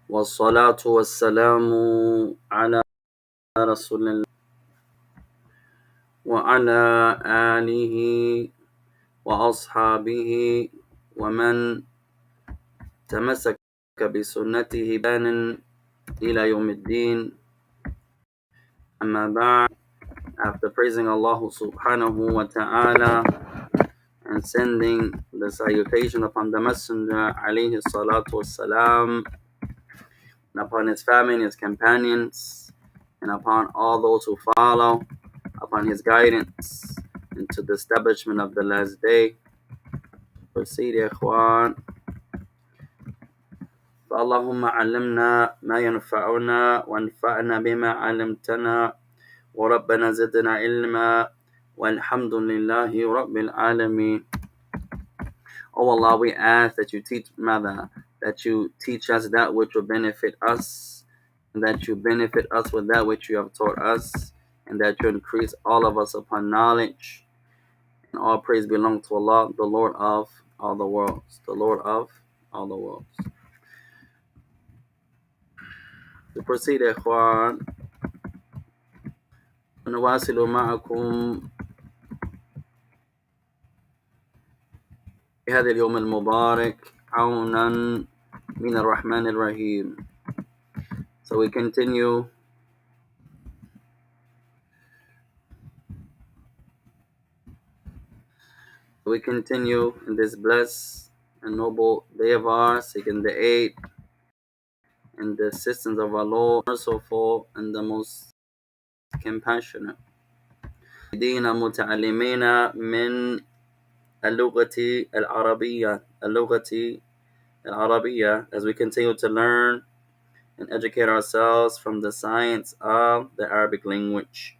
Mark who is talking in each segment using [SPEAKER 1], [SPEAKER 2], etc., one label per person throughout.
[SPEAKER 1] والصلاة والسلام على رسول الله وعلى آله وأصحابه ومن تمسك بسنته بان إلى يوم الدين. أما بعد, after praising Allah subhanahu wa ta'ala and sending the salutation upon the Messenger alayhi salatu wassalam, and upon his family and his companions, and upon all those who follow upon his guidance into the establishment of the last day. Proceed, ikhwan. فاللهم علمنا ما ينفعنا وانفعنا بما علمتنا وربنا زدنا علما والحمد لله رب العالمين. Oh Allah, we ask that you teach us that which will benefit us, and that you benefit us with that which you have taught us, and that you increase all of us upon knowledge. And all praise belong to Allah, the Lord of all the worlds. The Lord of all the worlds. To proceed, ikhwan, نواصل معكم في هذا اليوم المبارك عونا من الرحمن الرحيم. So we continue in this blessed and noble day of ours, seeking the aid and the assistance of our Lord, merciful and the most compassionate. دينا متعلمين من اللغة العربية, as we continue to learn and educate ourselves from the science of the Arabic language.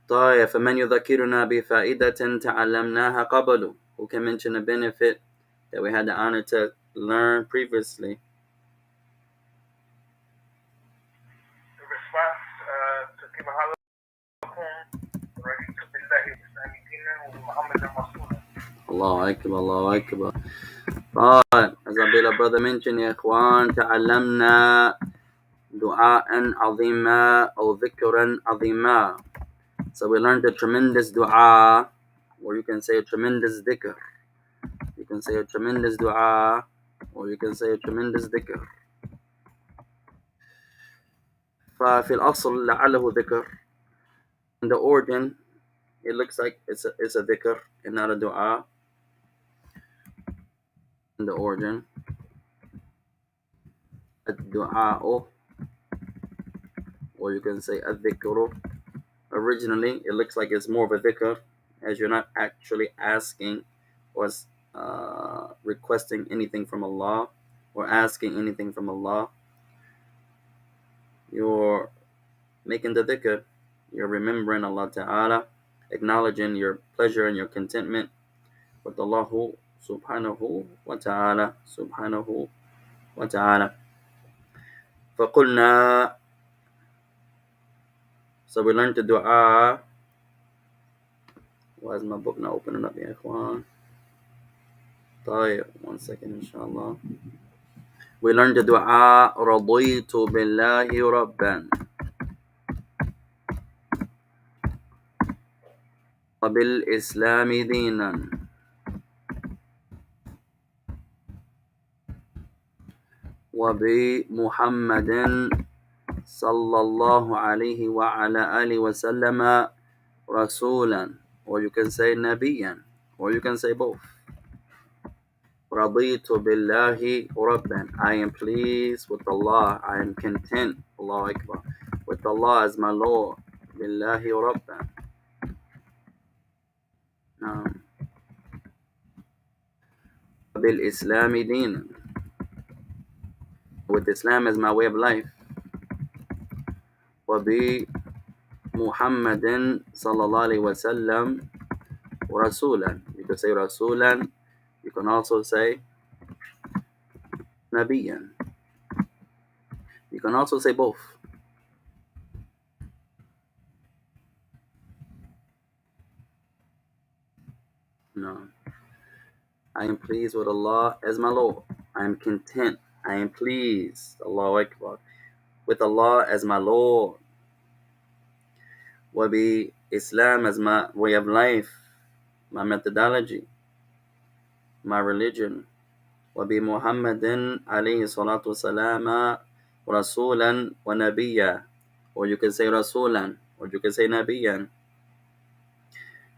[SPEAKER 1] طيب, فمن يذكرنا بفائدة تعلمناها قبل? Who can mention a benefit that we had the honor to learn previously?
[SPEAKER 2] The response to
[SPEAKER 1] Allahu Akbar, Allahu Akbar. But as our beloved brother mentioned, يا إخوان, تعلمنا دعاء عظيما أو ذكرا عظيما. So we learned a tremendous dua, or you can say a tremendous dhikr. You can say a tremendous dua, or you can say a tremendous dhikr. ففي الأصل لعله ذكر. In the origin, it looks like it's a dhikr and not a dua. In the origin, الدعاء, or you can say الذكر. Originally, it looks like it's more of a dhikr, as you're not actually asking or requesting anything from Allah or asking anything from Allah. You're making the dhikr. You're remembering Allah Ta'ala, acknowledging your pleasure and your contentment with Allah subhanahu wa ta'ala. فَقُلْنَا, so we learned the dua. Why is my book not opening up, ya ikhwan? طيب, 1 second, inshallah. We learned the dua, رضيت بالله ربا وبالإسلام دينا وبمحمد صلى الله عليه وعلى آله وسلم رسولا, or you can say نبيا, or you can say both. رضيت بالله ربا, I am pleased with Allah, I am content, Allahu Akbar, with Allah as my Lord. بالله ربا. بالإسلام دينا, with Islam as my way of life. وبمحمد صلى الله عليه وسلم رسولا. You can say رسولا, you can also say نبيا, you can also say both. No. I am pleased with Allah as my Lord. I am content. I am pleased. Allahu Akbar. With Allah as my Lord. Wabi Islam as my way of life, my methodology, my religion. Wabi Muhammadin alayhi salatu wasalama rasulan wa nabiyya. Or you can say rasulan, or you can say nabiyyan.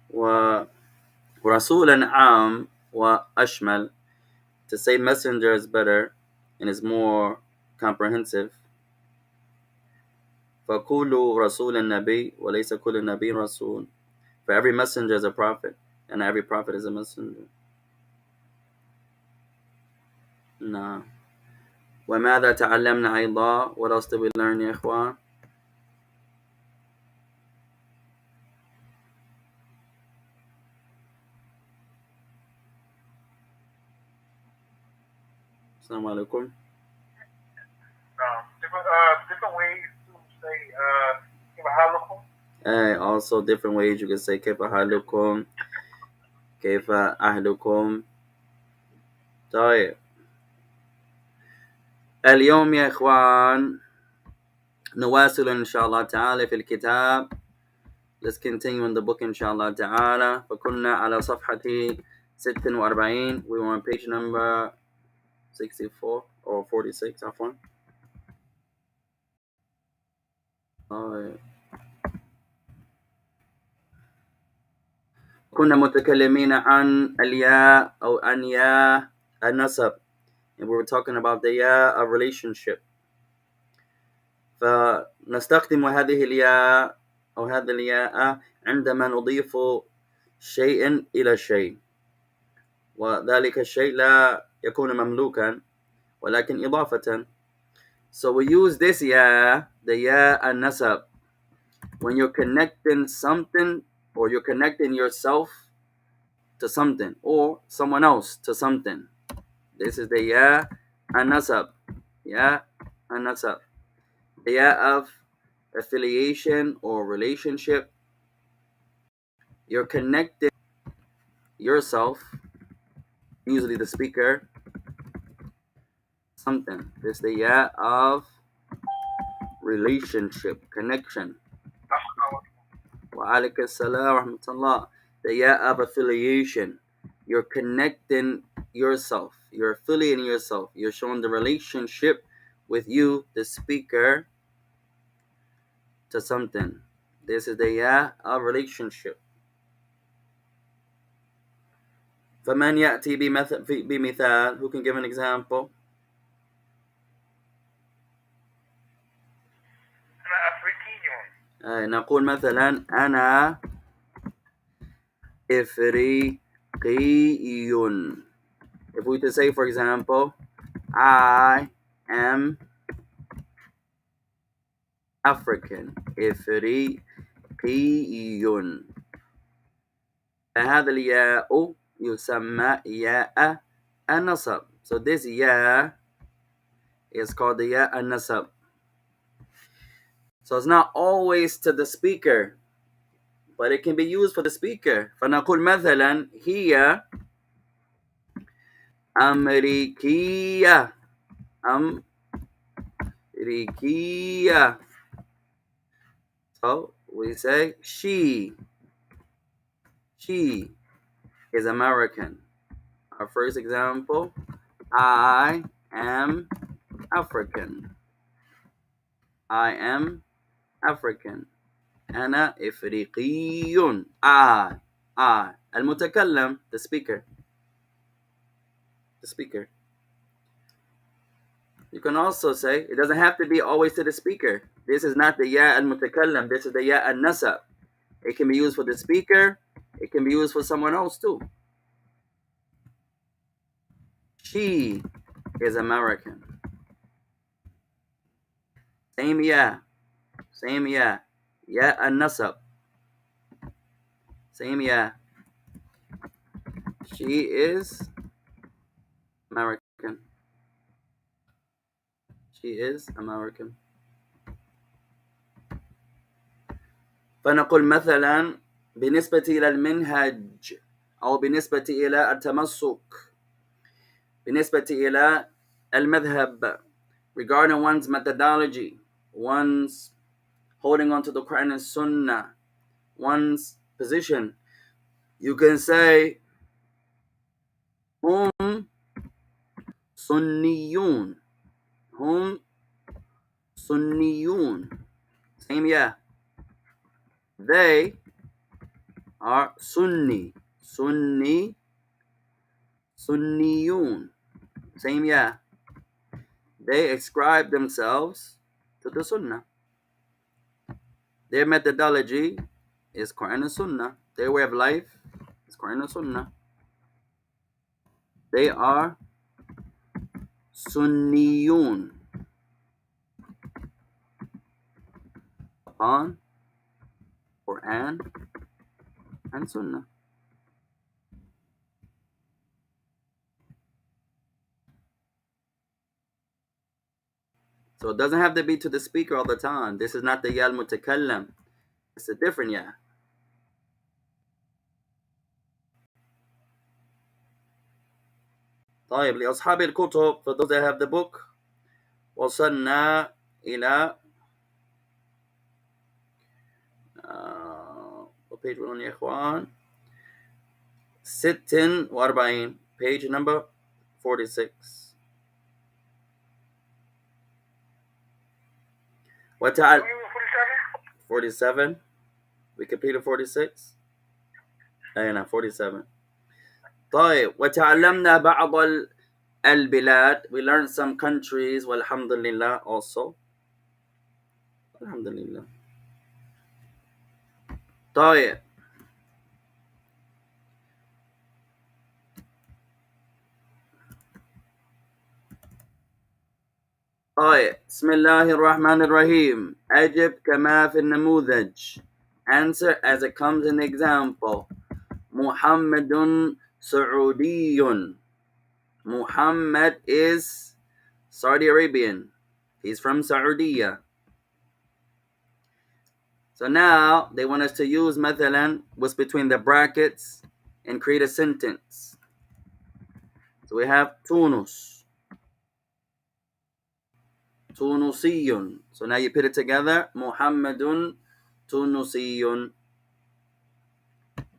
[SPEAKER 1] Wa rasulan am wa ashmal. To say messenger is better and is more comprehensive. فَكُلُّ رَسُولٍ نَبِيٌّ وَلَيْسَ كُلُّ نَبِيٍّ رَسُولٌ. For every messenger is a prophet, and every prophet is a messenger. Nah. وَمَاذَا تَعَلَّمْنَا أَيْضًا. What else did we learn, يا إخوان? Assalamu alaikum.
[SPEAKER 2] Different ways to say كيف حالكم.
[SPEAKER 1] Also different ways you can say كيف حالكم, كيف أهلكم. طيب. اليوم يا إخوان نواصل إن شاء الله تعالى في الكتاب. Let's continue in the book إن شاء الله تعالى. فكنا على صفحة 46. We were on page number 64 or 46 عفوا. كنا متكلمين عن الياء أو عن ياء النسب. And we were talking about the ياء of relationship. فنستخدم هذه الياء أو هذه الياء عندما نضيف شيء إلى شيء، وذلك الشيء لا يكون مملوكا ولكن إضافة. So we use this ياء, the ياء النسب, when you're connecting something or you're connecting yourself to something or someone else to something. This is the ya an-nasab. Ya an-nasab. The ya of affiliation or relationship. You're connecting yourself, usually the speaker, something. This is the ya of relationship, connection. Wa alaikum assalam wa rahmatullah. The ya of affiliation. You're connecting yourself. You're affiliating yourself. You're showing the relationship with you, the speaker, to something. This is the ya of relationship. فمن يأتي بمثال. Who can give an example?
[SPEAKER 2] أنا أفريقي.
[SPEAKER 1] نقول مثلا أنا إفريقي. If we to say, for example, I am African. إفريقي. فهذا الياء يسمى ياء النصب. So this ya is called the ya an-nasab. So it's not always to the speaker, but it can be used for the speaker. فنقول مثلا هي أمريكية. أمريكية. So we say she is American. Our first example, I am African. I am African. أنا إفريقي. I المتكلم, the speaker. You can also say, it doesn't have to be always to the speaker. This is not the ya al-mutakallam. This is the ya al-nasab. It can be used for the speaker. It can be used for someone else too. She is American. Same ya. Ya al-nasab. Same ya. She is American. فنقول مثلا بالنسبة إلى المنهج. أو بالنسبة إلى التمسك بالنسبة إلى المذهب regarding one's methodology, one's holding on to the Quran and Sunnah, one's position. You can say hum sunniyun, hum sunniyun. Same, yeah. They are Sunni, Sunniyun. Same, yeah. They ascribe themselves to the Sunnah. Their methodology is Quran and Sunnah. Their way of life is Quran and Sunnah. They are Sunniyun upon Quran and Sunnah. So it doesn't have to be to the speaker all the time. This is not the Ya al-Mutakallam. It's a different Ya. طيب لأصحاب الكتب, for those that have the book, وصلنا إلى what page we're on يا إخوان؟ 46, page number 46. وتعال 47. We completed 46. أين 47. طيب وتعلمنا بعض البلاد. We learned some countries والحمد لله also. الحمد لله. طيب بسم الله الرحمن الرحيم. أجب كما في النموذج. Answer as it comes in the example. محمد سعودي. Muhammad is Saudi Arabian. He's from Saudiya. So now they want us to use مثلا what's between the brackets and create a sentence. So we have Tunus. Tunusiyun. So now you put it together. Muhammadun Tunusiyun.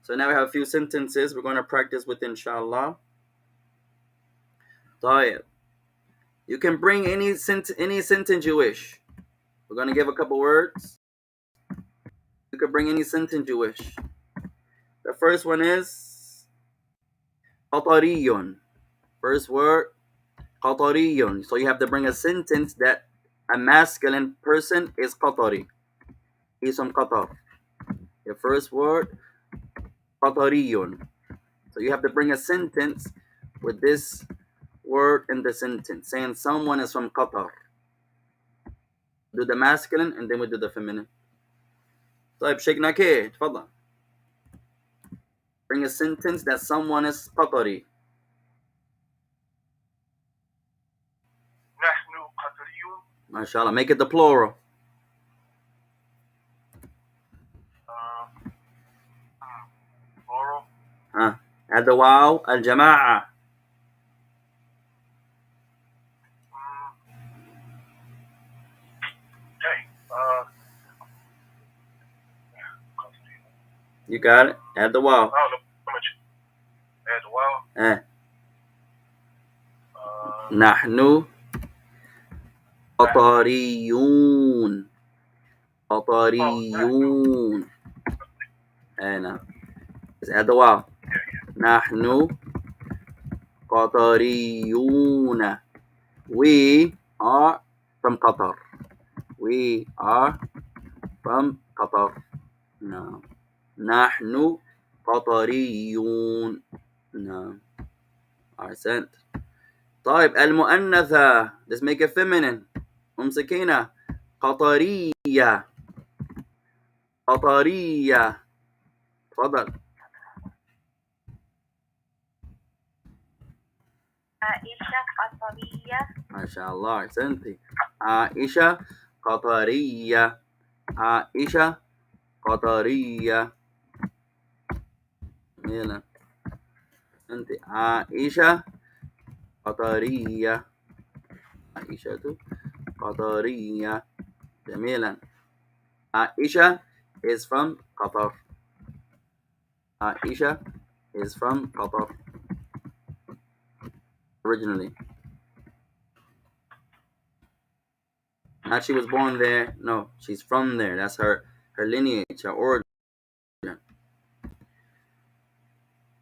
[SPEAKER 1] So now we have a few sentences we're going to practice with, inshallah. طيب. You can bring any sentence you wish. We're going to give a couple words. You can bring any sentence you wish. The first one is Qatariyun. First word, Qatariyun. So you have to bring a sentence that a masculine person is Qatari. He's from Qatar. The first word, Qatariyun. So you have to bring a sentence with this word in the sentence, saying someone is from Qatar. Do the masculine and then we do the feminine. طيب شيخنا كي تفضل. Bring a sentence that someone is Qatari.
[SPEAKER 2] نحن قطريون.
[SPEAKER 1] MashaAllah. Make it the plural.
[SPEAKER 2] Plural.
[SPEAKER 1] Add the wow al-jama'a. You got it? Add the wow.
[SPEAKER 2] Add the wow.
[SPEAKER 1] نحن قطريون. قطريون. نعم. Just add the wow. نحن قطريون. We are from Qatar. We are from Qatar. No. نحن قطريون. No. أحسنت. طيب المؤنثة. Let's make it feminine. سكينة. قطرية. قطرية. تفضل.
[SPEAKER 3] عائشة قطرية.
[SPEAKER 1] ما شاء الله أحسنتي. عائشة قطرية. عائشة قطرية. يلا. أنت عائشة قطرية. عائشة قطرية. جميلا. Aisha is from Qatar. Aisha is from Qatar originally. Not she was born there. No, she's from there. That's her lineage, her origin.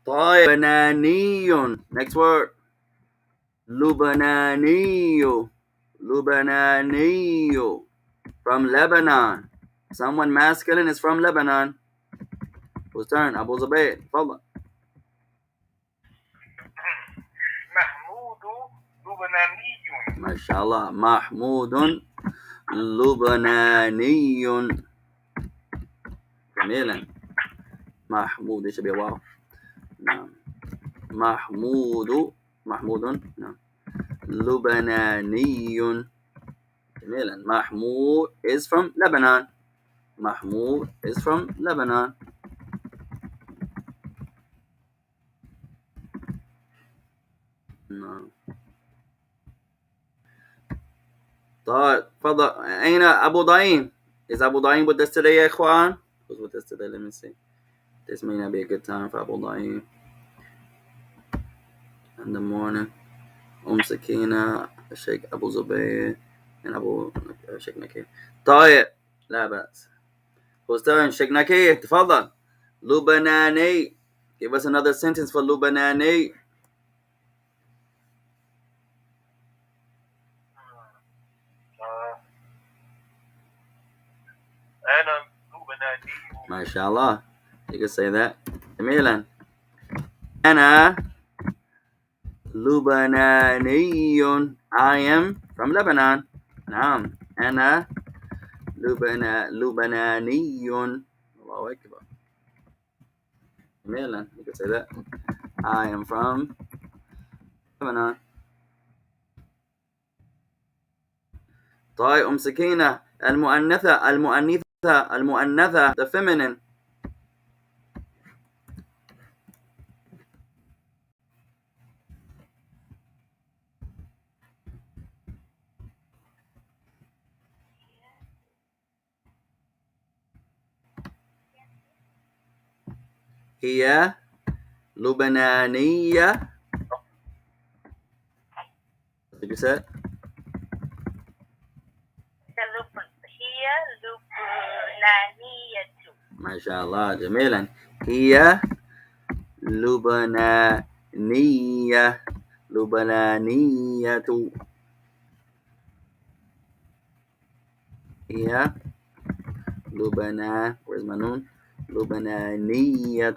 [SPEAKER 1] طيب. Next word. Lubnaniyo. Lubnaniyo. From Lebanon. Someone masculine is from Lebanon. Whose turn? Abu Zubayr. تفضل.
[SPEAKER 2] محمود لبناني.
[SPEAKER 1] ما شاء الله. محمود لبناني. جميلا. محمود ايش واو. نعم. محمود نعم. لبناني. جميلا. محمود is from Lebanon. محمود is from Lebanon. نعم. طيب تفضل. أين أبو ضعيم؟ Is Abu Daim with us today يا إخوان? Who's with us today? Let me see. This may not be a good time for Abu Daim in the morning. Sakina, Sheikh Abu Zubayr, and Abu Sheikh Nakir. طيب لا بأس. Who's turn? Sheikh Nakir. تفضل. لبناني. Give us another sentence for لبناني.
[SPEAKER 2] أنا لبناني.
[SPEAKER 1] ما شاء الله. You can say that. جميلا. أنا لبناني. I am from Lebanon. نعم. أنا لبناني. الله أكبر. جميلا. You can say that. I am from Lebanon. طيب سكينة. المؤنثة the feminine. هي لبنانية. Did you say?
[SPEAKER 3] هي لبنانية.
[SPEAKER 1] ما شاء الله. جميلا. هي لبنانية. لبنانية. هي where's my noon? لبنانية.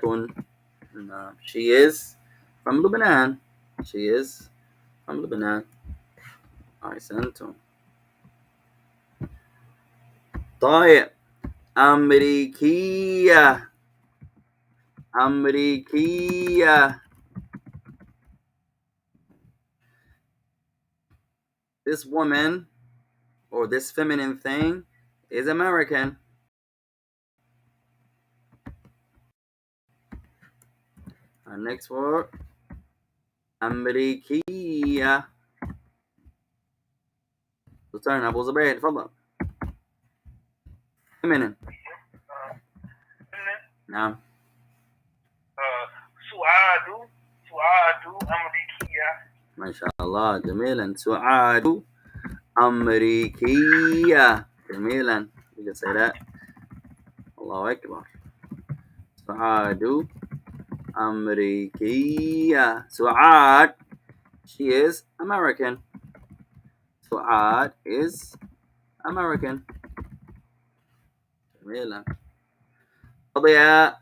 [SPEAKER 1] She is from Lebanon. She is from Lebanon. أحسنتم. طيب أمريكية. أمريكية. This woman or this feminine thing is American. Our next word. أمريكية. turn أبو زبير تفضل. feminine. نعم.
[SPEAKER 2] سعاد أمريكية.
[SPEAKER 1] ما شاء الله. جميلا. سعاد أمريكية. جميلا. You can say that. الله أكبر. سعاد أمريكية. سعاد. She is American. سعاد is American. جميلا. قضية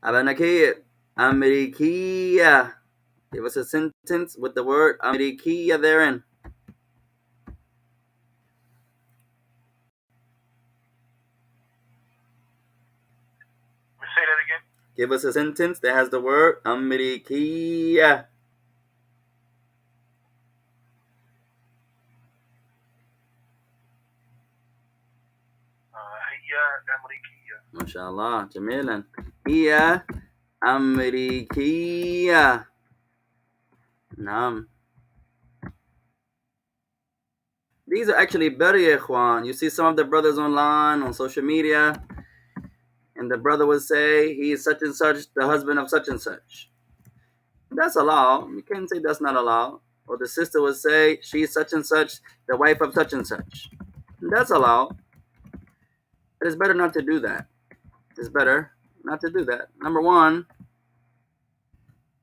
[SPEAKER 1] أبا نكير. أمريكية. Give us a sentence with the word أمريكية therein.
[SPEAKER 2] Say that again.
[SPEAKER 1] Give us a sentence that has the word أمريكية.
[SPEAKER 2] هي أمريكية.
[SPEAKER 1] ما شاء الله. جميلا. هي أمريكية. Naam. These are actually better, ya ikhwan. You see some of the brothers online on social media, and the brother would say he is such and such, the husband of such and such. That's allowed. You can't say that's not allowed. Or the sister would say she's such and such, the wife of such and such. That's allowed. But it's better not to do that. It's better not to do that. Number one,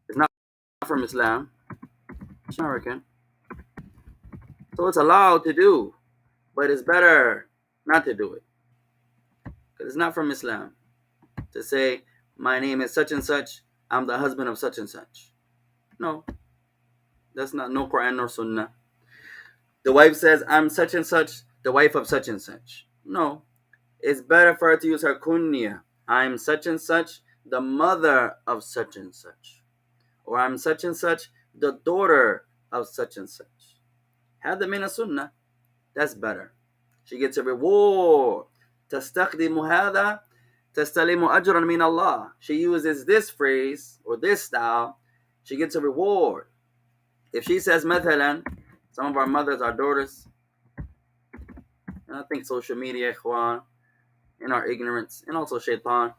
[SPEAKER 1] it's not from Islam. It's American. So it's allowed to do, but it's better not to do it. Because it's not from Islam to say, my name is such and such, I'm the husband of such and such. No, that's not no Quran nor Sunnah. The wife says, I'm such and such, the wife of such and such. No, it's better for her to use her kunya. I'm such and such, the mother of such and such. Or I'm such and such, the daughter of such and such. هذا من السنة. That's better. She gets a reward. تستخدم هذا تستلم أجرا من الله. She uses this phrase or this style. She gets a reward. If she says مثلا, some of our mothers, our daughters, and I think social media, ikhwan, in our ignorance, and also shaitan,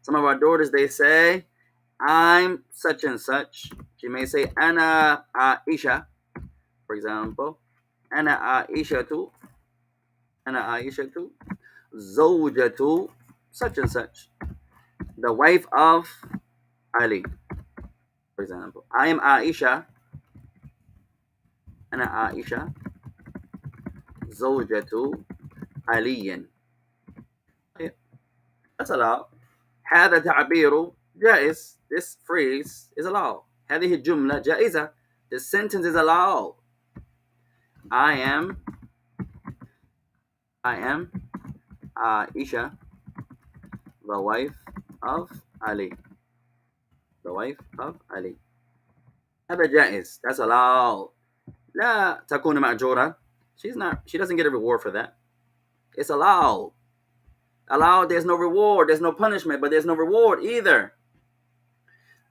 [SPEAKER 1] some of our daughters, they say, I'm such and such. She may say, أنا عائشة, for example. أنا عائشة. أنا عائشة. زوجة such and such. The wife of Ali, for example. I am Aisha. أنا عائشة. زوجة علي. That's allowed. هذا تعبير جائز. This phrase is allowed. هذه الجملة جائزة. This sentence is allowed. I am Aisha, the wife of Ali. The wife of Ali. هذا جائز. That's allowed. لا تكون مأجورة. She doesn't get a reward for that. It's allowed. Allowed, there's no reward, there's no punishment, but there's no reward either.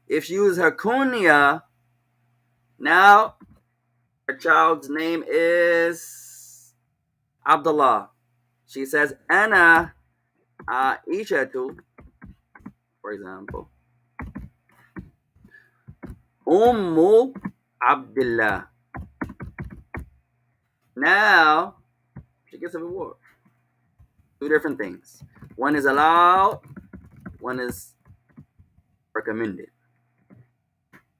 [SPEAKER 1] If she uses her kunya, now her child's name is Abdullah. She says, Ana Aishatu, for example. Ummu Abdullah. Now, she gets a reward. Two different things. One is allowed, one is recommended.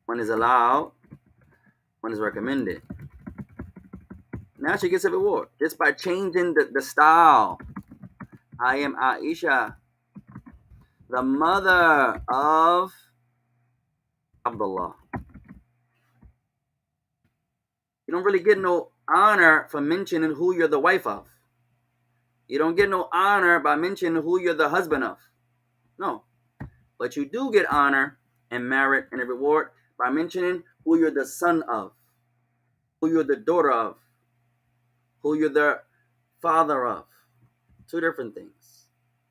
[SPEAKER 1] One is allowed, one is recommended. Now she gets a reward just by changing the style. I am Aisha, the mother of Abdullah. You don't really get no honor for mentioning who you're the wife of. You don't get no honor by mentioning who you're the husband of. No. But you do get honor and merit and a reward by mentioning who you're the son of, who you're the daughter of, who you're the father of. Two different things.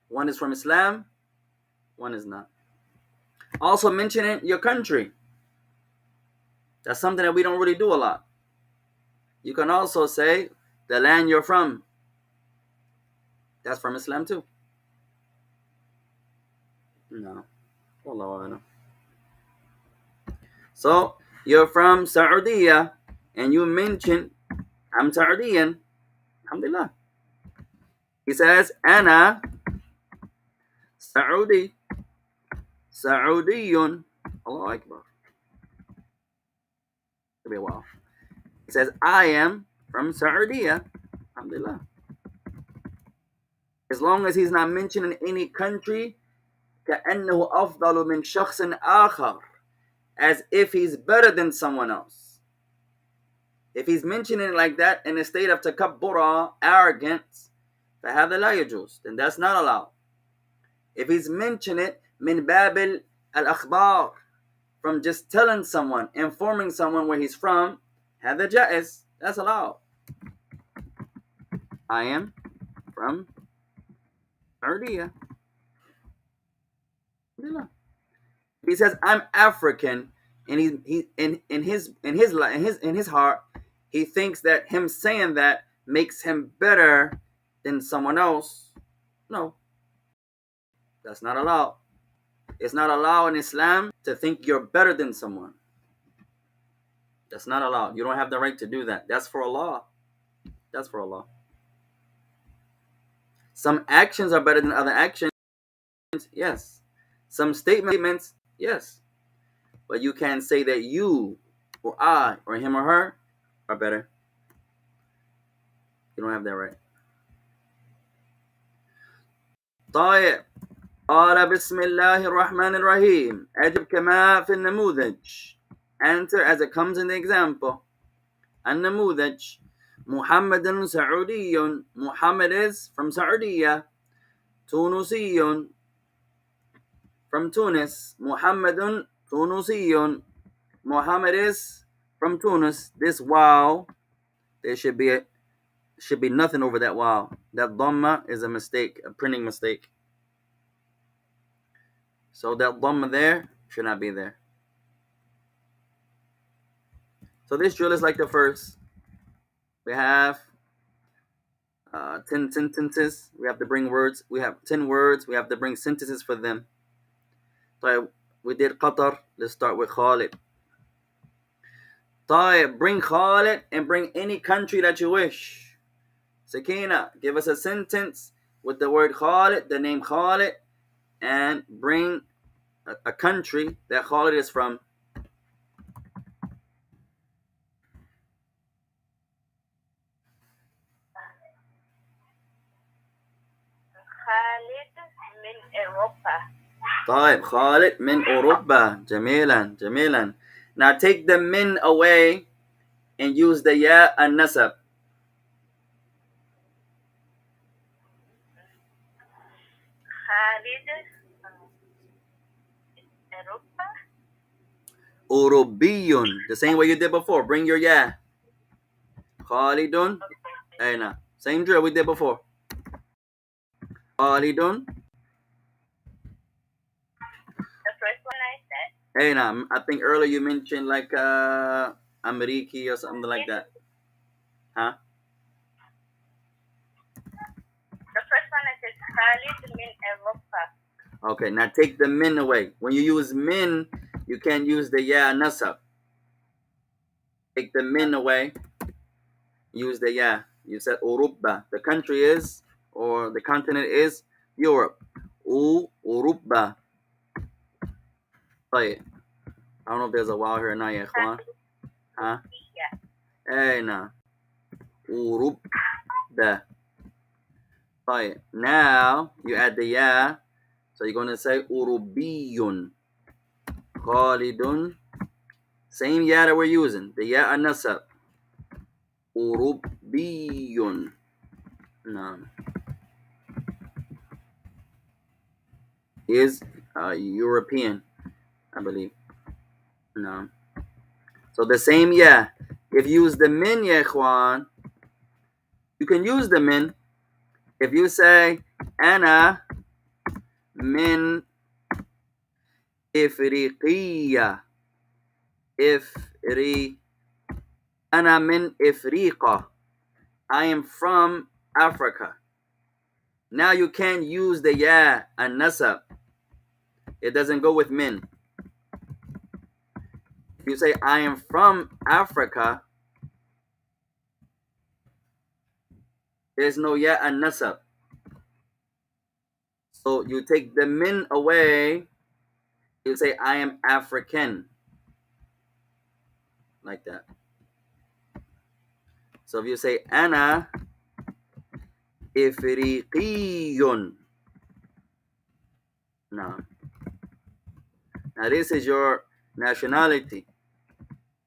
[SPEAKER 1] One is from Islam, one is not. Also mentioning your country. That's something that we don't really do a lot. You can also say the land you're from. That's from Islam too. No. Wallahu a'lam. So you're from Saudi and you mention I'm Saudian. Alhamdulillah. He says Ana Saudi. Saudiyun. Allahu Akbar. It'll be a while. He says I am from Saudi. Alhamdulillah. As long as he's not mentioning any country, كأنه أفضل من شخص آخر, as if he's better than someone else. If he's mentioning it like that in a state of takabbura, arrogance, فهذا لا يجوز, then that's not allowed. If he's mentioning it من باب الأخبار, from just telling someone, informing someone where he's from, هذا جائز, that's allowed. I am from Saudi. He says, I'm African. and he in his heart, he thinks that him saying that makes him better than someone else. No, that's not allowed. It's not allowed in Islam to think you're better than someone. That's not allowed. You don't have the right to do that. That's for Allah. That's for Allah. Some actions are better than other actions. Yes. Some statements, yes. But you can't say that you or I or him or her are better. You don't have that right. طيب. قال بسم الله الرحمن الرحيم. أجب كما في النموذج. Answer as it comes in the example. النموذج. محمد سعودي. Muhammad is from Saudi. تونسي from Tunis. محمد تونسي. Muhammad is from Tunis. This wow, there should be nothing over that wow. That dhamma is a mistake, a printing mistake. So that dhamma there should not be there. So this drill is like the first. We have 10 sentences. We have to bring words. We have 10 words. We have to bring sentences for them. So we did Qatar. Let's start with Khalid. Bring Khalid and bring any country that you wish. Sakina, give us a sentence with the word Khalid, the name Khalid, and bring a country that Khalid is from.
[SPEAKER 3] Khalid min Europa.
[SPEAKER 1] Khalid min Europa. Jamilan, Jamilan. Now take the min away and use the ya and nasab.
[SPEAKER 3] Khalid Europa.
[SPEAKER 1] Urubiyun. The same way you did before. Bring your ya. Khalidun. Aina. Same drill we did before. Khalidun.
[SPEAKER 3] The first one I said.
[SPEAKER 1] Aina. I think earlier you mentioned like Ameriki or something like that. Huh?
[SPEAKER 3] The first one I said Khalid min Europa.
[SPEAKER 1] Okay, now take the min away. When you use min, you can't use the ya nasab. Take the min away. Use the ya. You said Urubba. The country is, or the continent is Europe. Urubba. I don't know if there's a wow here or not, ya ikhwan. Huh? Hey, nah. Urubba. Now you add the ya. So you're going to say Urubiyun. Khalidun. Same ya that we're using. The ya an-nasab. Urubiyun. No. Is European, I believe. No. So the same ya. If you use the min, ya ikhwan, you can use the min. If you say Ana min Ifriqiya. Ana min Ifriqa. I am from Africa. Now you can't use the ya and nasab. It doesn't go with min. If you say I am from Africa, there's no ya and nasab. So you take the min away. You say I am African. Like that. So if you say Ana Ifriqiyun. No. Now this is your nationality.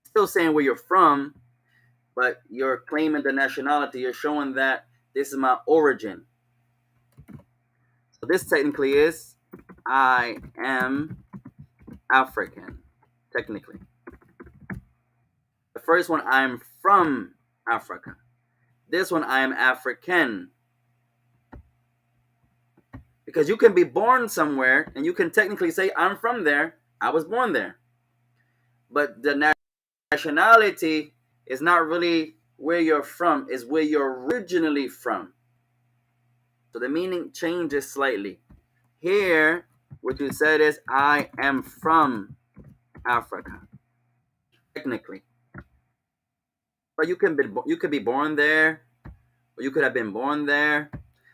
[SPEAKER 1] Still saying where you're from, but you're claiming the nationality. You're showing that this is my origin. So this technically is I am African. Technically. The first one, I'm from Africa. This one, I am African. Because you can be born somewhere and you can technically say, I'm from there. I was born there. But the nationality is not really where you're from, is where you're originally from. So the meaning changes slightly. Here, what you said is, I am from Africa, technically. But you could be born there, or you could have been born there.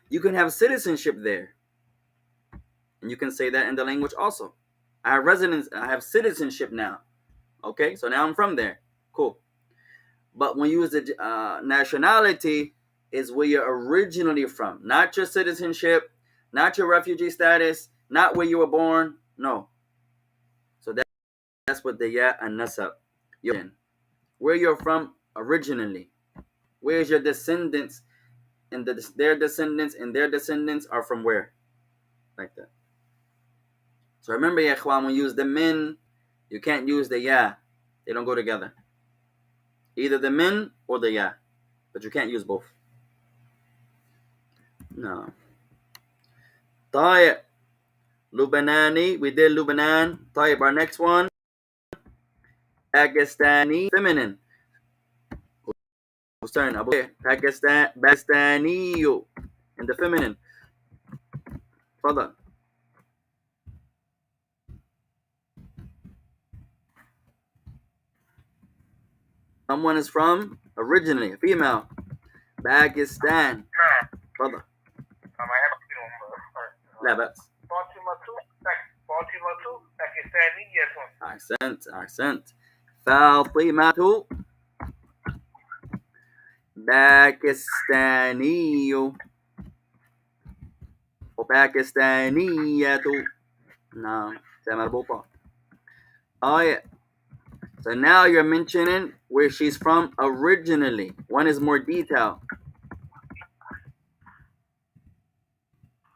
[SPEAKER 1] You can have citizenship there, and you can say that in the language also. I have residence. I have citizenship now. Okay, so now I'm from there. Cool. But when you use the nationality, is where you're originally from, not your citizenship, not your refugee status, not where you were born. No. So that's what the ya and nasab. Where you're from originally. Where's your descendants, and their descendants and their descendants are from where? Like that. So remember, ya ikhwan, when you use the min, you can't use the ya. They don't go together. Either the min or the ya. But you can't use both. No. طيب. Lubanani, we did Lubanan. طيب, our next one. Pakistani, feminine. Who's turn? Pakistani, in the feminine. Brother. Someone is from, originally, a female. Pakistan. Brother. لا بأس. أحسنت. فاطمة باكستاني وباكستانية. نعم مربوطة. Oh yeah. So now you're mentioning where she's from originally. One is more detailed.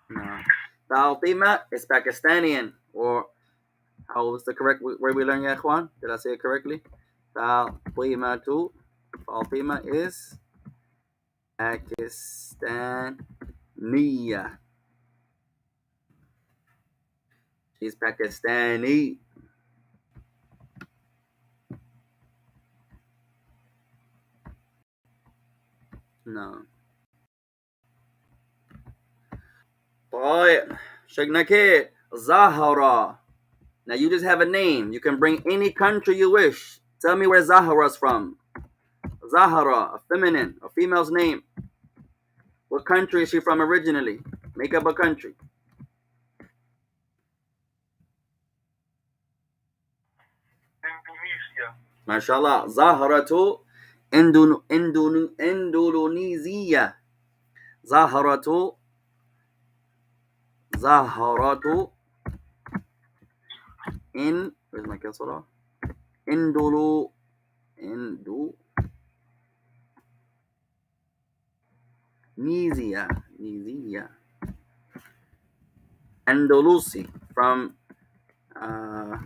[SPEAKER 1] No. Fatima is Pakistani, or how was the correct where we learn, ya ikhwan? Did I say it correctly? Fatima is Pakistaniya. She's Pakistani. No. طيب. Shagnake Zahara. Now you just have a name. You can bring any country you wish. Tell me where Zahara's from. Zahara, a feminine, a female's name. What country is she from originally? Make up a country.
[SPEAKER 2] Indonesia.
[SPEAKER 1] MashaAllah. Zaharatu Indonesia. Zaharatu where's my kasra? Indonesia. Andalusi, from how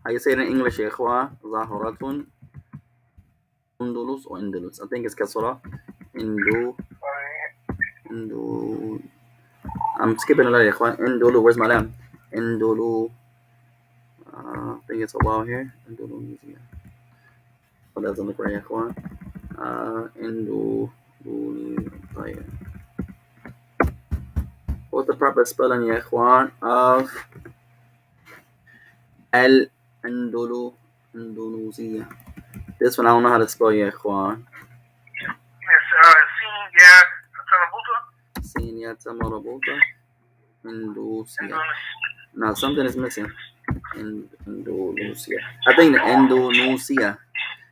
[SPEAKER 1] you say it in English, ya ikhwa? Zaharatun Andalus or Andalus. I think it's kasra. I'm skipping a lot, ya ikhwan. Indulu, where's my lamb? Indulu. I think it's a wow here. Indonesia. Oh, that doesn't look right, ya ikhwan. What's the proper spelling, ya ikhwan, of Indonesia? This one I don't know how to spell, ya ikhwan. Sinyata Marabuta. Indonesia. No, something is missing. Indonesia. I think the Indonesia.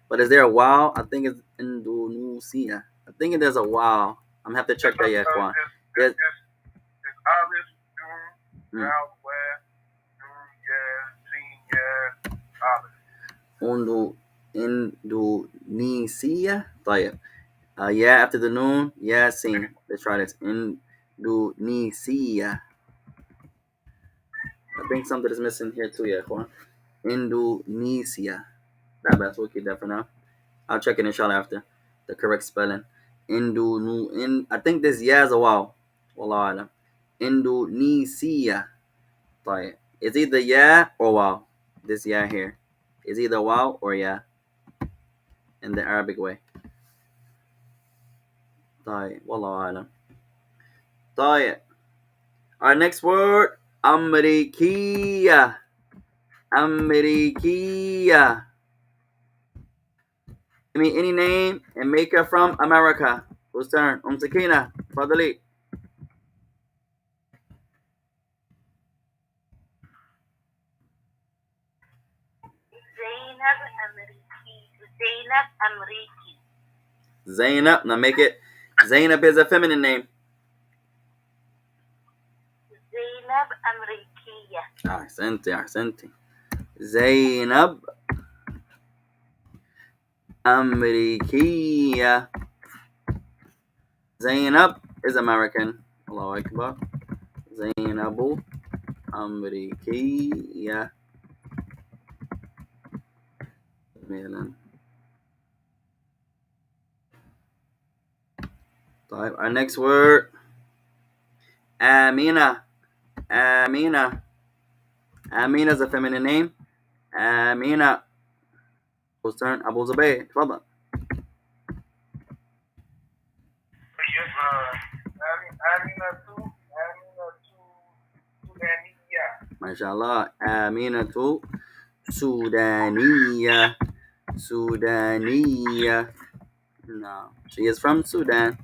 [SPEAKER 1] But is there a wow? I think it's Indonesia. I think there's a wow. I'm gonna have to check that, yeah, ikhwan. Yes. Indonesia. طيب. Yeah, after the noon. Yeah, seen. Let's try this. Indonesia. I think something is missing here too, yeah, ikhwan. Indonesia. Nah, but we'll keep that for now. I'll check it inshallah after the correct spelling. I think this yeah is a wow. Wallahu alam. Indonesia. طيب. It's either yeah or wow. This yeah here. is either waw or ya in the Arabic way. طيب والله أعلم. طيب. Our next word, أمريكية. أمريكية. Give me any name and make it from America. Whose turn? Sakina. تفضلي.
[SPEAKER 3] زينب أمريكي. زينب أمريكي.
[SPEAKER 1] Zainab. Now make it. Zainab is a feminine name.
[SPEAKER 3] زينب أمريكية.
[SPEAKER 1] أحسنتي أحسنتي. زينب أمريكية. Zainab is American. Allahu Akbar. Zainabu أمريكية. طيب, our next word, Amina. Amina. Amina is a feminine name. Amina. Whose turn? Abu Zubayr. تفضل. ما شاء الله. آمينة سودانية. سودانية. No, she is from Sudan.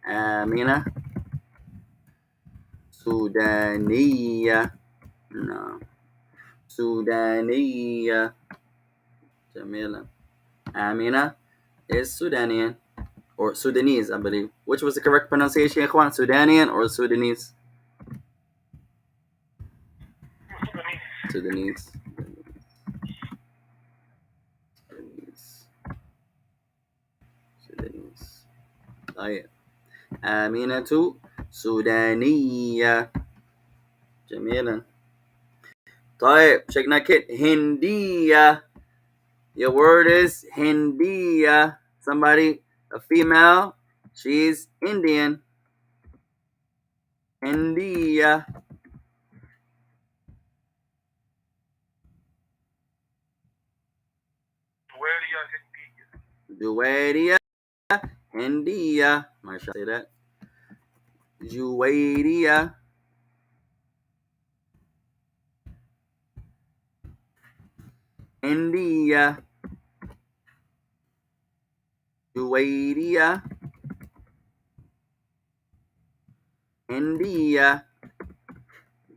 [SPEAKER 1] آمينة سودانية. No, سودانية. جميلة. آمينة is Sudanian or Sudanese, I believe. Which was the correct pronunciation, Ikhwan? Sudanian or Sudanese? Sudanese. Sudanese. Sudanese. طيب. آمينة سودانية. جميلا. طيب, شكنا كده. هندية. Your word is Hindiya. Somebody, a female, she's Indian. Hindiya. Juwairia. Hindiya. Masha, say that. Juwairia. Hindiya. Juwairia. India.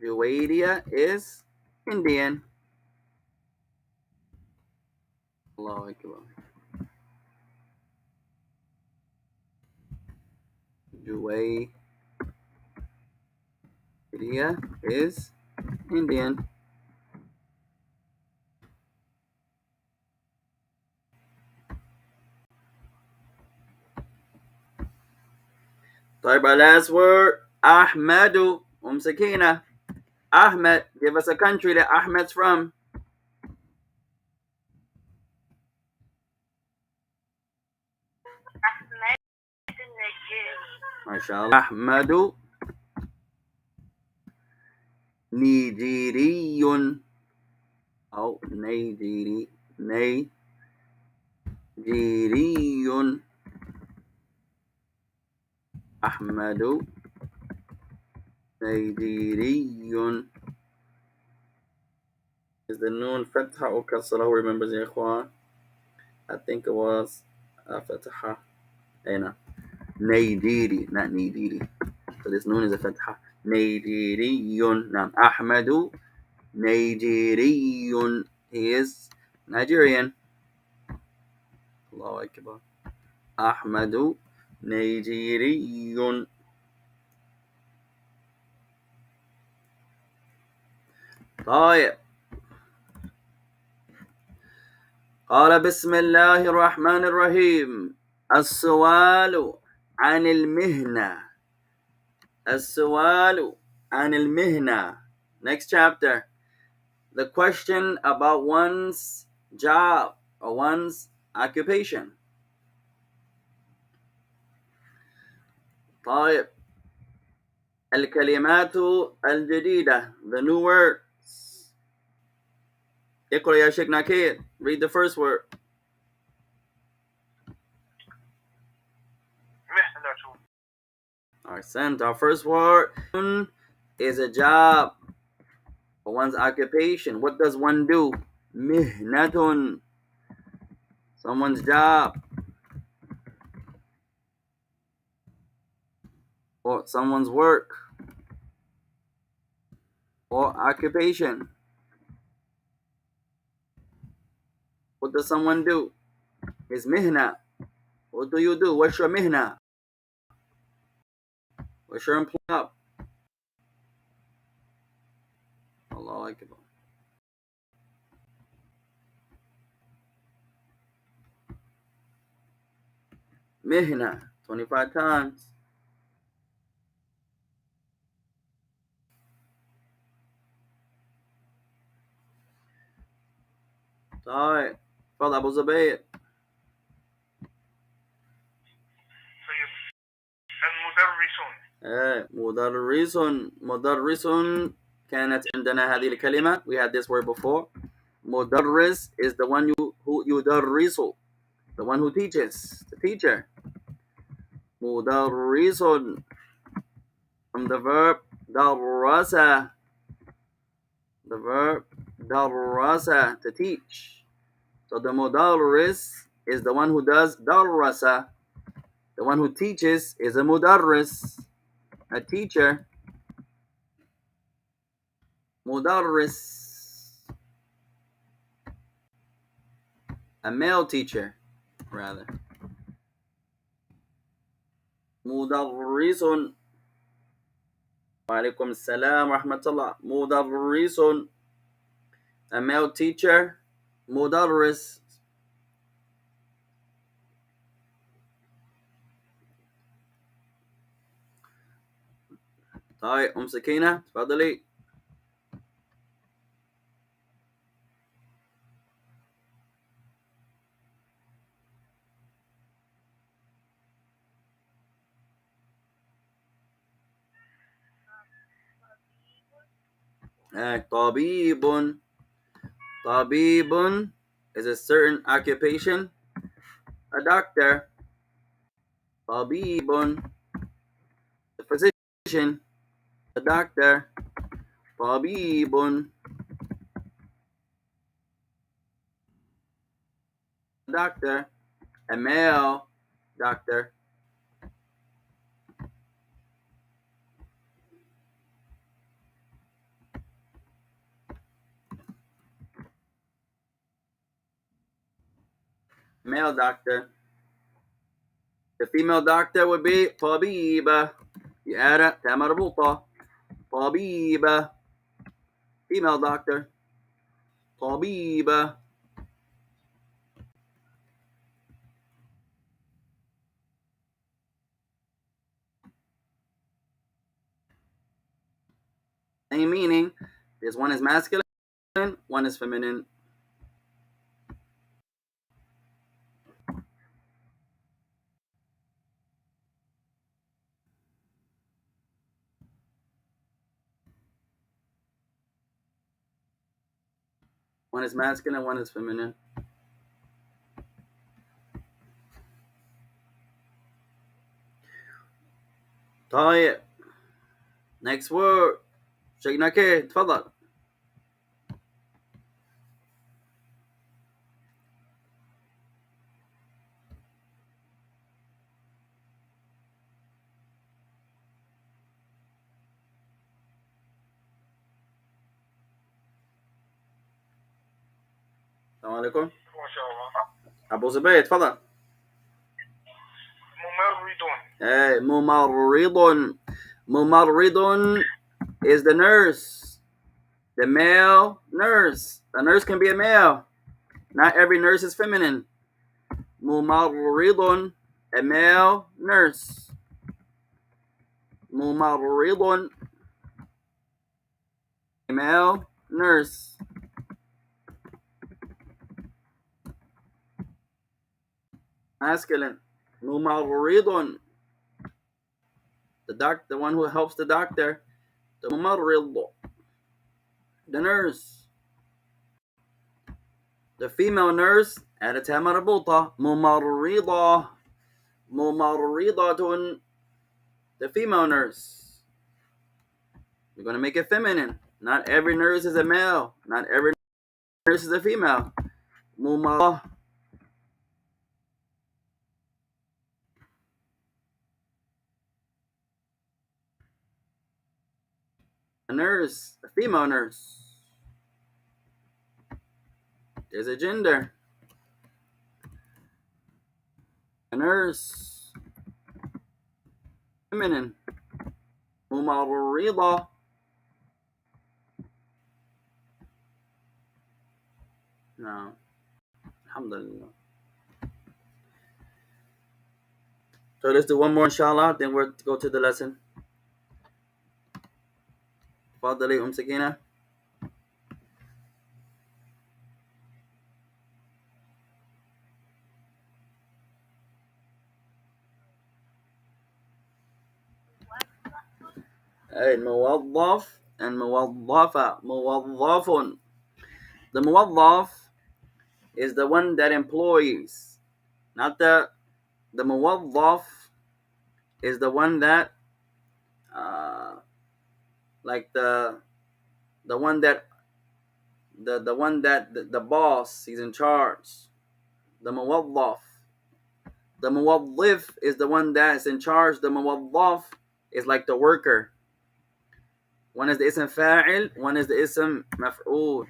[SPEAKER 1] Juwairia is Indian. Allahu Akbar. Juwairia is Indian. طيب, our last word, Ahmadu. Sakina. Ahmed, give us a country that Ahmed's from.
[SPEAKER 3] أحمد النجاري.
[SPEAKER 1] MashaAllah. Ahmadu Nigeriyun. Oh, Nigeriyun. Ahmadu Nigeriyun. Is the noon fatha or kasra? Who remembers, ya ikhwan? I think it was fatha. Aina. Nigeri, not Nigeri. So this noon is a fatha. Nigeriyun. Now, Ahmadu Nigeriyun. He is Nigerian. Allahu Akbar. Ahmadu Nigeriyun. طيب. قال بسم الله الرحمن الرحيم. السؤال عن المهنة. السؤال عن المهنة. Next chapter. The question about one's job or one's occupation. طيب. الكلمات الجديدة. The new words. اقرأ يا شيخ Naked. Read the first word.
[SPEAKER 2] مهنة.
[SPEAKER 1] Alright, our first word is a job or one's occupation. What does one do? Mihnatun. Someone's job or someone's work or occupation. What does someone do? It's mihna. What do you do? What's your mihna? What's your employment? Allahu Akbar. Mihna. 25 times. Alright. Father Abu Zubayr.
[SPEAKER 2] المدرسون.
[SPEAKER 1] مدرس كانت عندنا هذه الكلمة. We had this word before. مدرس is the one who يدرس, the one who teaches, the teacher. مدرس from the verb درس, the verb درس, to teach. So the mudarris is the one who does darrasa. The one who teaches is a mudarris, a teacher. Mudarris, a male teacher, rather. Mudarrisun. Wa alaikum assalam wa rahmatullah. Mudarrisun, a male teacher. Mudarris. طيب سكينة تفضلي. طبيب. طبيب is a certain occupation. A doctor. طبيب, the physician. A doctor. طبيب, doctor. A male doctor. Male doctor. The female doctor would be طبيبة. You add a تاء مربوطة. طبيبة. Female doctor. طبيبة. Same meaning. This one is masculine, one is feminine. One is masculine, one is feminine. طيب. Next word. شيخ نكير تفضل. السلام عليكم.
[SPEAKER 2] ما شاء الله.
[SPEAKER 1] أبو زبير تفضل.
[SPEAKER 2] ممرضون.
[SPEAKER 1] ممرض is the nurse, the male nurse. A nurse can be a male. Not every nurse is feminine. ممرض, a male nurse. ممرض, a male nurse. Masculine. ممرض, the one who helps the doctor. The ممرض, the nurse. The female nurse أداتها مربوطة ممرضة ممرضة. The female nurse. We're going to make it feminine. Not every nurse is a male. Not every nurse is a female. ممرضة. A nurse, a female nurse. There's a gender. A nurse, feminine. ممرضة. No. Alhamdulillah. So let's do one more inshallah, then we'll go to the lesson. تفضلي سكينة. الموظف and موظفة. موظف. The موظف is the one that employs. Not the موظف is the one that like the one that the boss, he's in charge. The موظف. The موظف is the one that's in charge. The موظف is like the worker. One is the ism fa'il, one is the ism maf'ul.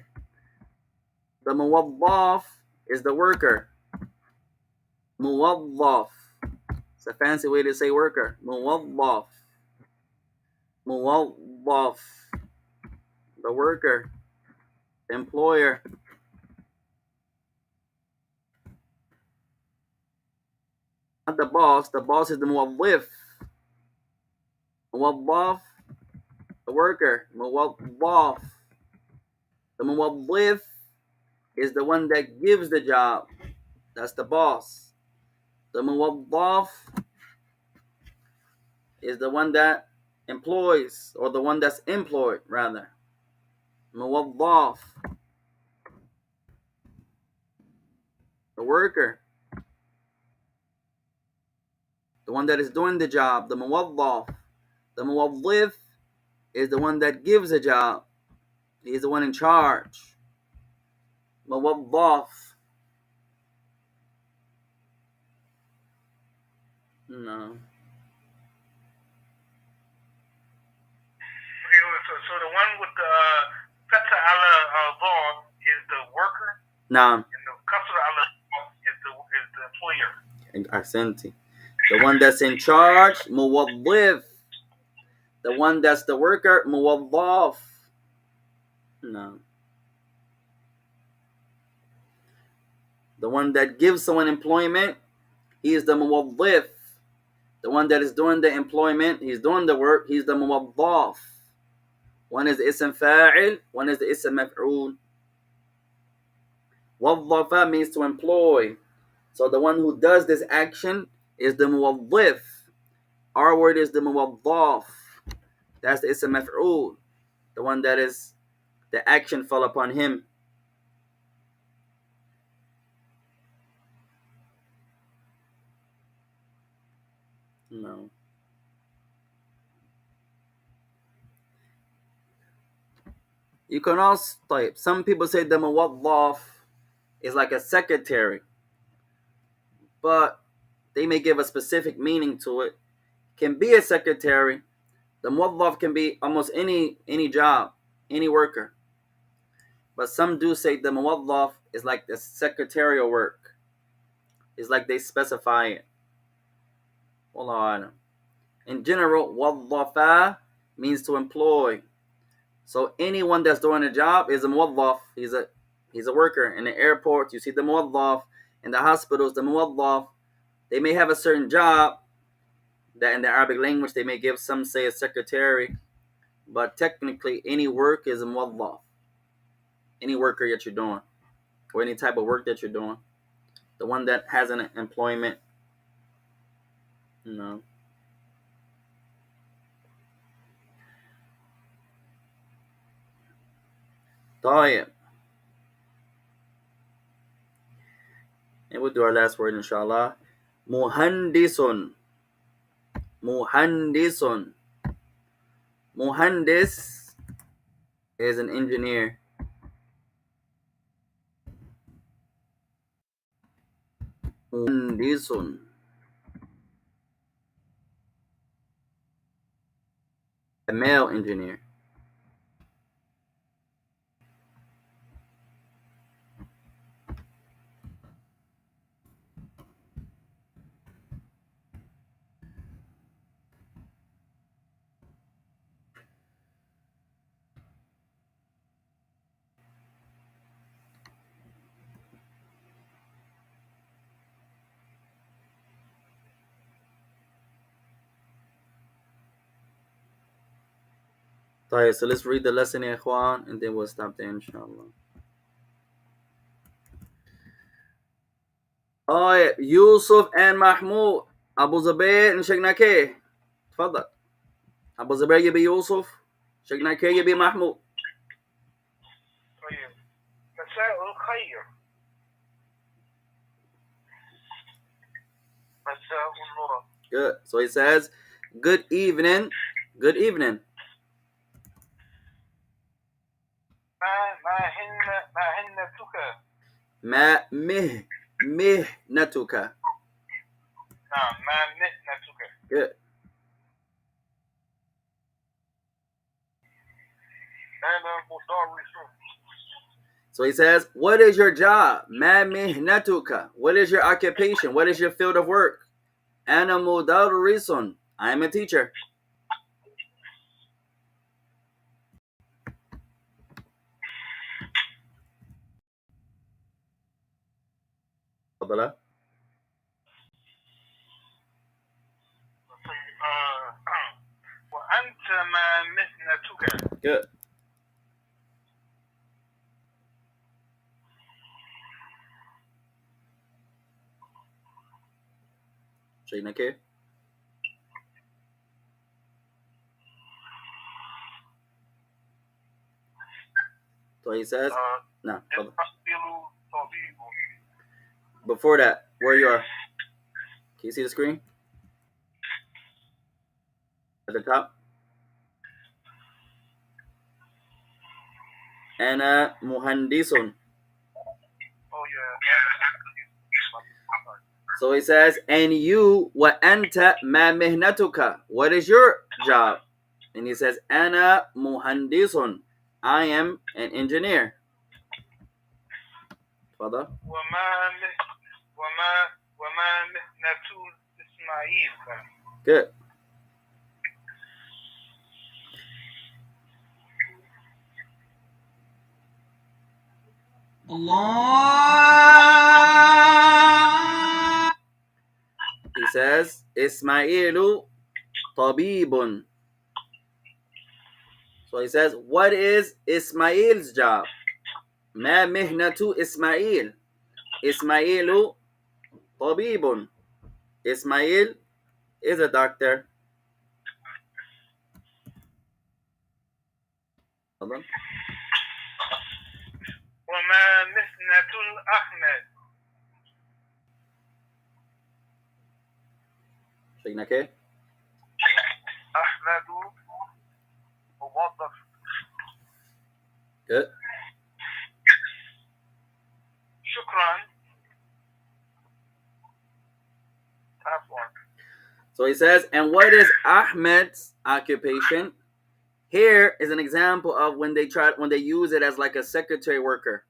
[SPEAKER 1] The موظف is the worker. موظف. It's a fancy way to say worker. موظف. موظف. The worker. The employer. Not the boss. The boss is the موظف. موظف. The worker. موظف. The موظف is the one that gives the job. That's the boss. The موظف is the one that employs, or the one that's employed rather. موظف. The worker. The one that is doing the job. The موظف. The موظف is the one that gives a job. He's the one in charge. موظف. No.
[SPEAKER 2] So the one with the Fata ala Dhar is the worker.
[SPEAKER 1] Nah.
[SPEAKER 2] And the Kasra ala is the employer.
[SPEAKER 1] Ahsanti. The one that's in charge, موظف. The one that's the worker, موظف. No. The one that gives someone employment, he is the موظف. The one that is doing the employment, he's doing the work, he's the موظف. One is the ism fa'il, one is the ism maf'ul. وظف means to employ. So the one who does this action is the موظف. Our word is the موظف. That's the ism maf'ul. The one that is, the action fell upon him. No. You can also type. Some people say the muwaddaf is like a secretary, but they may give a specific meaning to it. Can be a secretary. The muwaddaf can be almost any job, any worker. But some do say the muwaddaf is like the secretarial work. It's like they specify it. Wallahu alam. In general, waddafa means to employ. So anyone that's doing a job is a muwaddaf. He's a worker. In the airport, you see the muwaddaf. In the hospitals, the muwaddaf. They may have a certain job that in the Arabic language they may give, some say a secretary, but technically any work is a muwaddaf. Any worker that you're doing, or any type of work that you're doing, the one that has an employment. No. طيب. And we'll do our last word, inshallah. Muhandisun. Muhandisun. Muhandis is an engineer. Muhandisun. A male engineer. So let's read the lesson, ikhwan, and then we'll stop there, inshallah. Alright, Yusuf and Mahmoud. Abu Zubair and Sheikh Nakeh. تفضل. Abu Zubair يبي يوسف. Sheikh Nakeh يبي محمود.
[SPEAKER 2] طيب. مساء الخير. مساء النور.
[SPEAKER 1] Good. So he says, good evening. Good evening.
[SPEAKER 2] ما
[SPEAKER 1] مهنتك.
[SPEAKER 2] نعم ما مهنتك.
[SPEAKER 1] Good.
[SPEAKER 2] أنا مدرس.
[SPEAKER 1] So he says, what is your job? ما مهنتك. What is your occupation? What is your field of work? أنا مدرس. I am a teacher. تفضل.
[SPEAKER 2] وأنت ما مهنتك.
[SPEAKER 1] Good. Sheikh Nakeh. So he says, no. Before that, where you are. Can you see the screen? At the top. أنا مهندس.
[SPEAKER 2] Oh yeah.
[SPEAKER 1] So he says, and you, وأنت ما مهنتك. What is your job? And he says, أنا مهندس. I am an engineer. تفضل.
[SPEAKER 2] وما مهنة إسماعيل.
[SPEAKER 1] Good.
[SPEAKER 4] Allah.
[SPEAKER 1] He says, Ismailu tabibun. So he says, what is Ismail's job? ما مهنة إسماعيل. Ismailu tabibun. Ismail is a doctor.
[SPEAKER 2] وما مهنة الأحمد.
[SPEAKER 1] Sheikh Nakeh.
[SPEAKER 2] أحمد موظف.
[SPEAKER 1] Good.
[SPEAKER 2] شكرا.
[SPEAKER 1] So he says, and what is Ahmed's occupation? Here is an example of when they use it as like a secretary worker.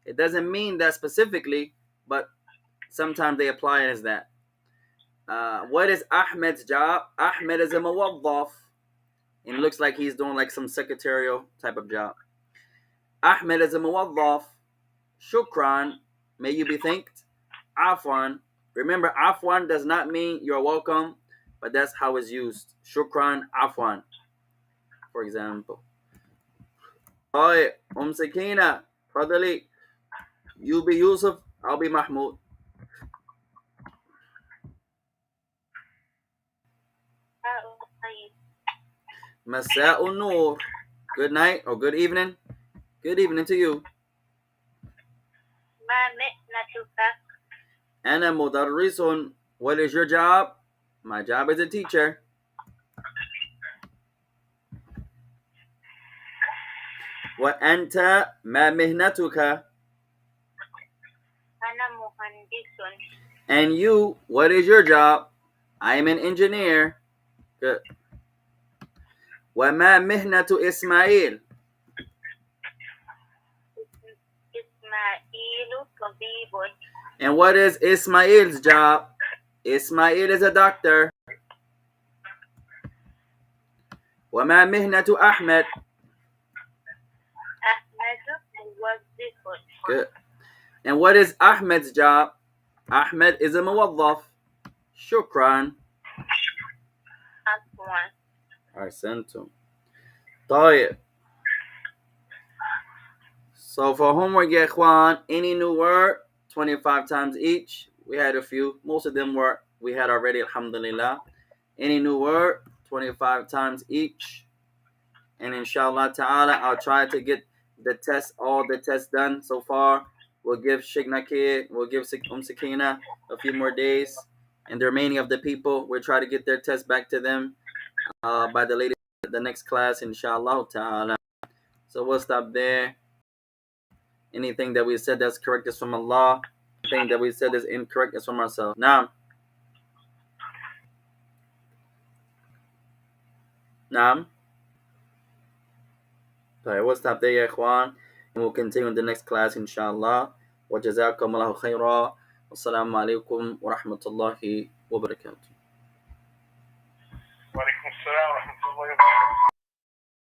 [SPEAKER 1] It doesn't mean that specifically, but sometimes they apply it as that. What is Ahmed's job? Ahmed is a muwaddaf. And it looks like he's doing like some secretarial type of job. Ahmed is a muwaddaf. Shukran, may you be thanked. Afwan. Remember, afwan does not mean you're welcome, but that's how it's used. Shukran, afwan. For example. Hi, Sakina, Fadali. You be Yusuf, I'll be Mahmoud. Masa'un Noor. Good night or good evening. Good evening to you.
[SPEAKER 3] ما مهنتك.
[SPEAKER 1] أنا مدرس. What is your job? My job is a teacher. وأنت ما مهنتك?
[SPEAKER 3] أنا مهندس.
[SPEAKER 1] And you, what is your job? I am an engineer. Good. وما مهنة إسماعيل?
[SPEAKER 3] إسماعيل طبيب.
[SPEAKER 1] And what is Ismail's job? Ismail is a doctor. وما مهنة أحمد?
[SPEAKER 3] أحمد موظف.
[SPEAKER 1] Good. And what is Ahmed's job? Ahmed is a موظف. شكرا.
[SPEAKER 3] عفوا.
[SPEAKER 1] أحسنتم. طيب. So for homework, ya ikhwan, any new word, 25 times each. We had a few. Most of them we had already, alhamdulillah. Any new word, 25 times each. And inshallah ta'ala, I'll try to get all the tests done so far. We'll give Sheikh Nakir, we'll give Sakina a few more days. And the remaining of the people, we'll try to get their tests back to them by the next class, inshallah ta'ala. So we'll stop there. Anything that we said that's correct is from Allah. Anything that we said is incorrect is from ourselves. Naam. Naam. Okay, we'll stop there, ya ikhwan. And we'll continue in the next class, inshallah. Wa jazakum Allahu khayra. Wassalamu alaikum wa rahmatullahi wa barakatuh.
[SPEAKER 2] Wa alaikum assalam wa rahmatullahi wa barakatuh.